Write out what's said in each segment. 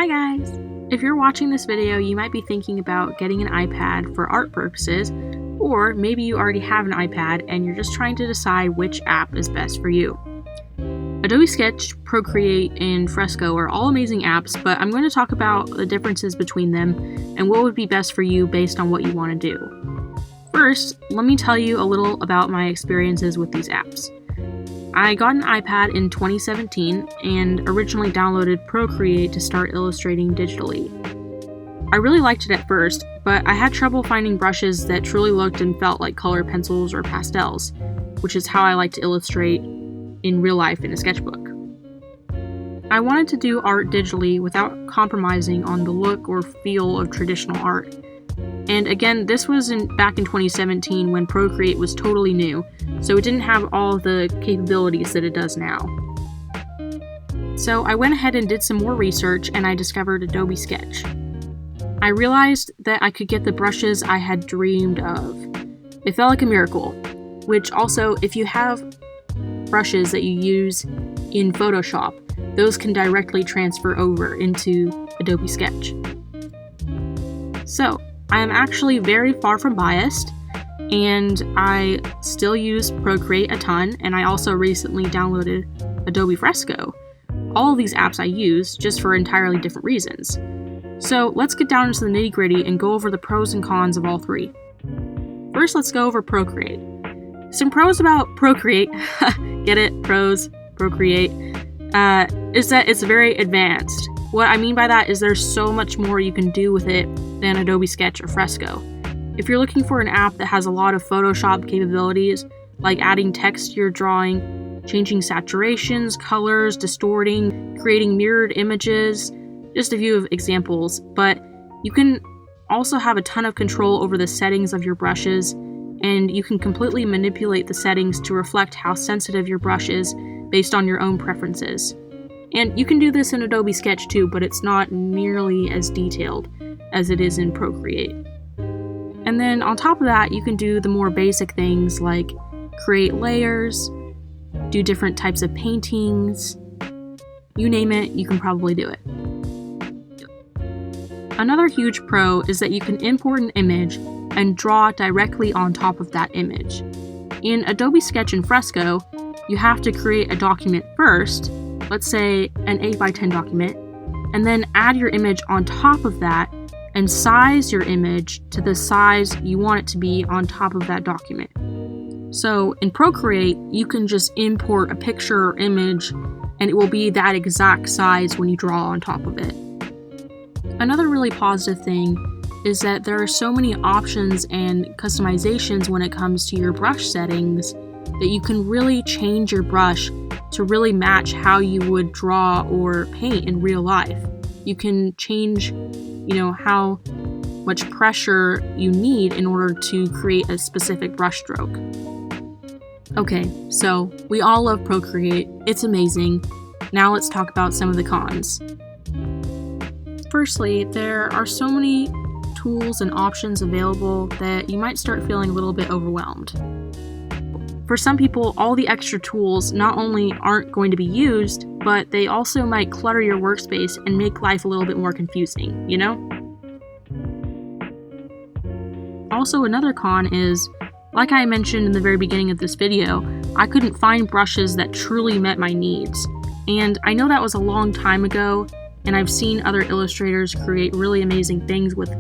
Hi guys! If you're watching this video, you might be thinking about getting an iPad for art purposes, or maybe you already have an iPad and you're just trying to decide which app is best for you. Adobe Sketch, Procreate, and Fresco are all amazing apps, but I'm going to talk about the differences between them and what would be best for you based on what you want to do. First, let me tell you a little about my experiences with these apps. I got an iPad in 2017 and originally downloaded Procreate to start illustrating digitally. I really liked it at first, but I had trouble finding brushes that truly looked and felt like colored pencils or pastels, which is how I like to illustrate in real life in a sketchbook. I wanted to do art digitally without compromising on the look or feel of traditional art. And again, this was back in 2017 when Procreate was totally new, so it didn't have all the capabilities that it does now. So I went ahead and did some more research and I discovered Adobe Sketch. I realized that I could get the brushes I had dreamed of. It felt like a miracle, which also, if you have brushes that you use in Photoshop, those can directly transfer over into Adobe Sketch. So, I am actually very far from biased, and I still use Procreate a ton, and I also recently downloaded Adobe Fresco. All of these apps I use, just for entirely different reasons. So let's get down into the nitty-gritty and go over the pros and cons of all three. First, let's go over Procreate. Some pros about Procreate, get it, pros, Procreate, is that it's very advanced. What I mean by that is there's so much more you can do with it than Adobe Sketch or Fresco. If you're looking for an app that has a lot of Photoshop capabilities, like adding text to your drawing, changing saturations, colors, distorting, creating mirrored images, just a few of examples, but you can also have a ton of control over the settings of your brushes, and you can completely manipulate the settings to reflect how sensitive your brush is based on your own preferences. And you can do this in Adobe Sketch too, but it's not nearly as detailed as it is in Procreate. And then on top of that, you can do the more basic things like create layers, do different types of paintings, you name it, you can probably do it. Another huge pro is that you can import an image and draw directly on top of that image. In Adobe Sketch and Fresco, you have to create a document first, let's say an 8x10 document, and then add your image on top of that and size your image to the size you want it to be on top of that document. So in Procreate, you can just import a picture or image and it will be that exact size when you draw on top of it. Another really positive thing is that there are so many options and customizations when it comes to your brush settings that you can really change your brush to really match how you would draw or paint in real life. You can change, how much pressure you need in order to create a specific brush stroke. Okay, so we all love Procreate. It's amazing. Now let's talk about some of the cons. Firstly, there are so many tools and options available that you might start feeling a little bit overwhelmed. For some people, all the extra tools not only aren't going to be used, but they also might clutter your workspace and make life a little bit more confusing, Also, another con is, like I mentioned in the very beginning of this video, I couldn't find brushes that truly met my needs. And I know that was a long time ago, and I've seen other illustrators create really amazing things with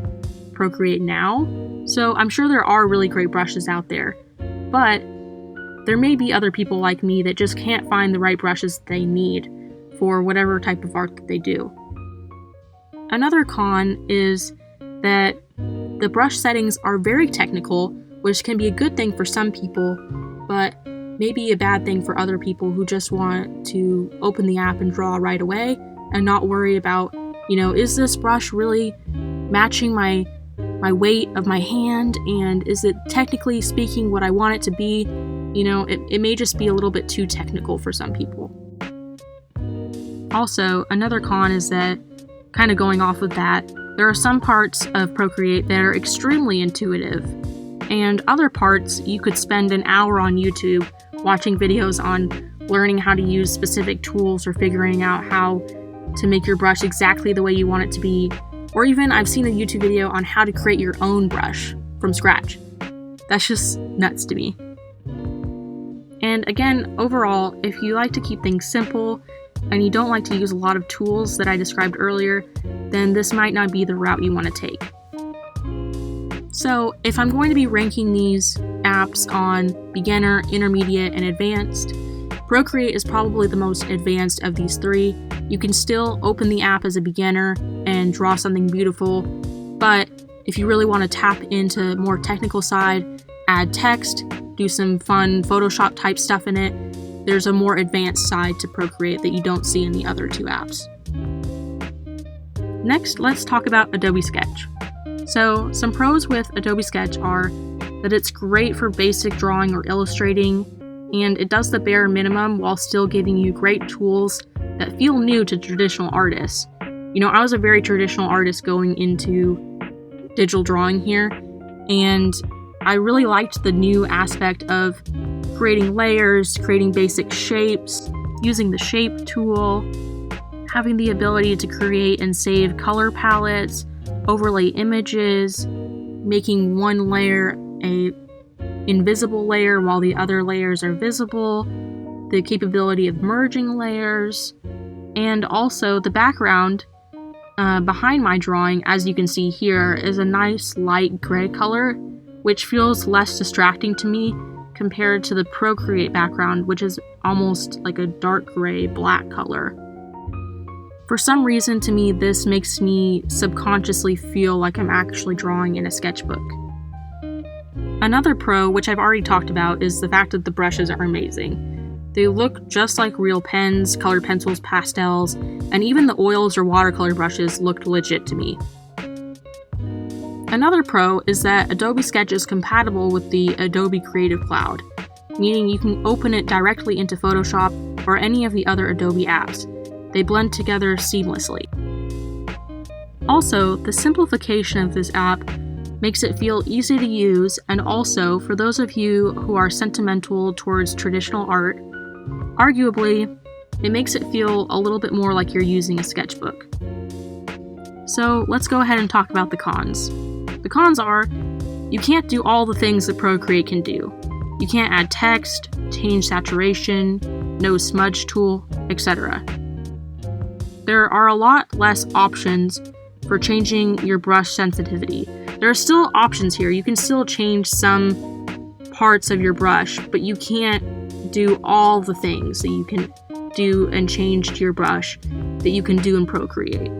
Procreate now, so I'm sure there are really great brushes out there. But there may be other people like me that just can't find the right brushes they need for whatever type of art that they do. Another con is that the brush settings are very technical, which can be a good thing for some people, but maybe a bad thing for other people who just want to open the app and draw right away and not worry about, is this brush really matching my weight of my hand, and is it technically speaking what I want it to be? It may just be a little bit too technical for some people. Also, another con is that, kind of going off of that, there are some parts of Procreate that are extremely intuitive, and other parts you could spend an hour on YouTube watching videos on learning how to use specific tools or figuring out how to make your brush exactly the way you want it to be, or even I've seen a YouTube video on how to create your own brush from scratch. That's just nuts to me. And again, overall, if you like to keep things simple and you don't like to use a lot of tools that I described earlier, then this might not be the route you want to take. So if I'm going to be ranking these apps on beginner, intermediate, and advanced, Procreate is probably the most advanced of these three. You can still open the app as a beginner and draw something beautiful, but if you really want to tap into more technical side, add text, do some fun Photoshop type stuff in it, there's a more advanced side to Procreate that you don't see in the other two apps. Next, let's talk about Adobe Sketch. So, some pros with Adobe Sketch are that it's great for basic drawing or illustrating, and it does the bare minimum while still giving you great tools that feel new to traditional artists. You know, I was a very traditional artist going into digital drawing here, and I really liked the new aspect of creating layers, creating basic shapes, using the shape tool, having the ability to create and save color palettes, overlay images, making one layer a invisible layer while the other layers are visible, the capability of merging layers, and also the background behind my drawing, as you can see here, is a nice light gray color, which feels less distracting to me compared to the Procreate background, which is almost like a dark gray black color. For some reason, to me, this makes me subconsciously feel like I'm actually drawing in a sketchbook. Another pro, which I've already talked about, is the fact that the brushes are amazing. They look just like real pens, colored pencils, pastels, and even the oils or watercolor brushes looked legit to me. Another pro is that Adobe Sketch is compatible with the Adobe Creative Cloud, meaning you can open it directly into Photoshop or any of the other Adobe apps. They blend together seamlessly. Also, the simplification of this app makes it feel easy to use, and also, for those of you who are sentimental towards traditional art, arguably, it makes it feel a little bit more like you're using a sketchbook. So let's go ahead and talk about the cons. The cons are, you can't do all the things that Procreate can do. You can't add text, change saturation, no smudge tool, etc. There are a lot less options for changing your brush sensitivity. There are still options here. You can still change some parts of your brush, but you can't do all the things that you can do and change to your brush that you can do in Procreate.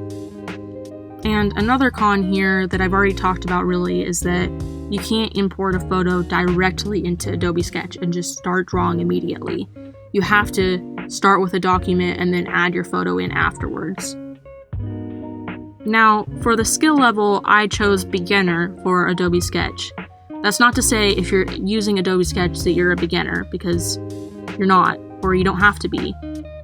And another con here that I've already talked about really is that you can't import a photo directly into Adobe Sketch and just start drawing immediately. You have to start with a document and then add your photo in afterwards. Now, for the skill level, I chose beginner for Adobe Sketch. That's not to say if you're using Adobe Sketch that you're a beginner, because you're not, or you don't have to be.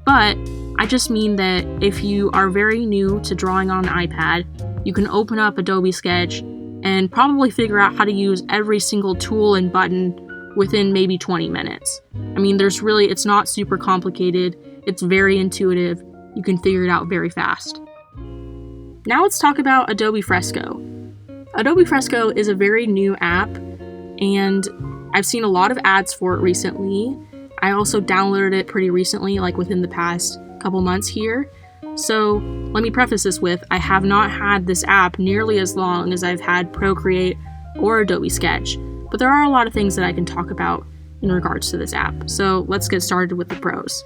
But I just mean that if you are very new to drawing on an iPad, you can open up Adobe Sketch and probably figure out how to use every single tool and button within maybe 20 minutes. I mean, it's not super complicated, it's very intuitive, you can figure it out very fast. Now let's talk about Adobe Fresco. Adobe Fresco is a very new app, and I've seen a lot of ads for it recently. I also downloaded it pretty recently, like within the past couple months here. So let me preface this with, I have not had this app nearly as long as I've had Procreate or Adobe Sketch, but there are a lot of things that I can talk about in regards to this app. So let's get started with the pros.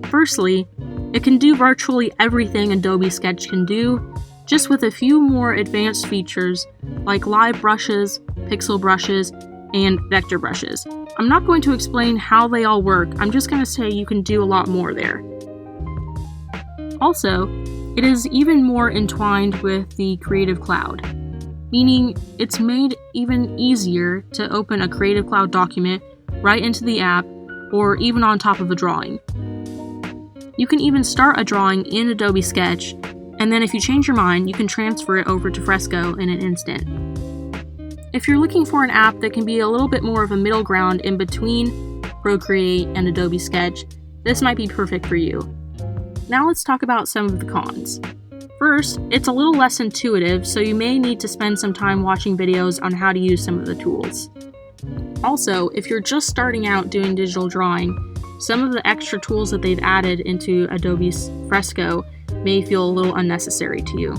Firstly, it can do virtually everything Adobe Sketch can do, just with a few more advanced features like live brushes, pixel brushes, and vector brushes. I'm not going to explain how they all work, I'm just going to say you can do a lot more there. Also, it is even more entwined with the Creative Cloud, meaning it's made even easier to open a Creative Cloud document right into the app or even on top of a drawing. You can even start a drawing in Adobe Sketch, and then if you change your mind, you can transfer it over to Fresco in an instant. If you're looking for an app that can be a little bit more of a middle ground in between Procreate and Adobe Sketch, this might be perfect for you. Now let's talk about some of the cons. First, it's a little less intuitive, so you may need to spend some time watching videos on how to use some of the tools. Also, if you're just starting out doing digital drawing, some of the extra tools that they've added into Adobe Fresco may feel a little unnecessary to you.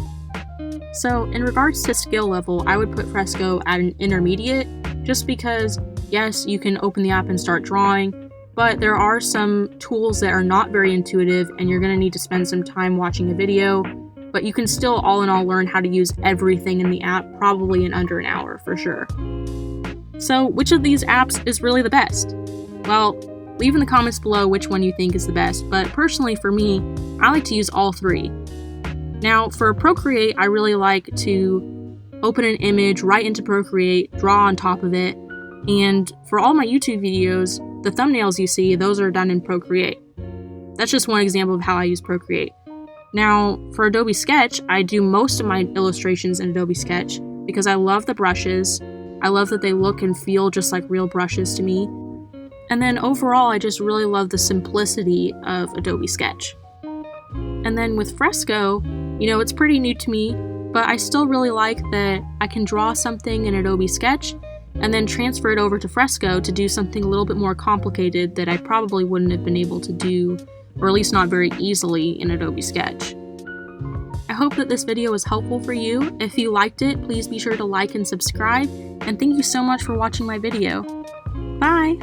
So, in regards to skill level, I would put Fresco at an intermediate, just because, yes, you can open the app and start drawing, but there are some tools that are not very intuitive and you're going to need to spend some time watching a video, but you can still all in all learn how to use everything in the app probably in under an hour for sure. So which of these apps is really the best? Well, leave in the comments below which one you think is the best, but personally for me, I like to use all three. Now for Procreate, I really like to open an image right into Procreate, draw on top of it, and for all my YouTube videos, the thumbnails you see, those are done in Procreate. That's just one example of how I use Procreate. Now, for Adobe Sketch, I do most of my illustrations in Adobe Sketch because I love the brushes. I love that they look and feel just like real brushes to me. And then overall, I just really love the simplicity of Adobe Sketch. And then with Fresco, it's pretty new to me, but I still really like that I can draw something in Adobe Sketch and then transfer it over to Fresco to do something a little bit more complicated that I probably wouldn't have been able to do, or at least not very easily, in Adobe Sketch. I hope that this video was helpful for you. If you liked it, please be sure to like and subscribe, and thank you so much for watching my video. Bye!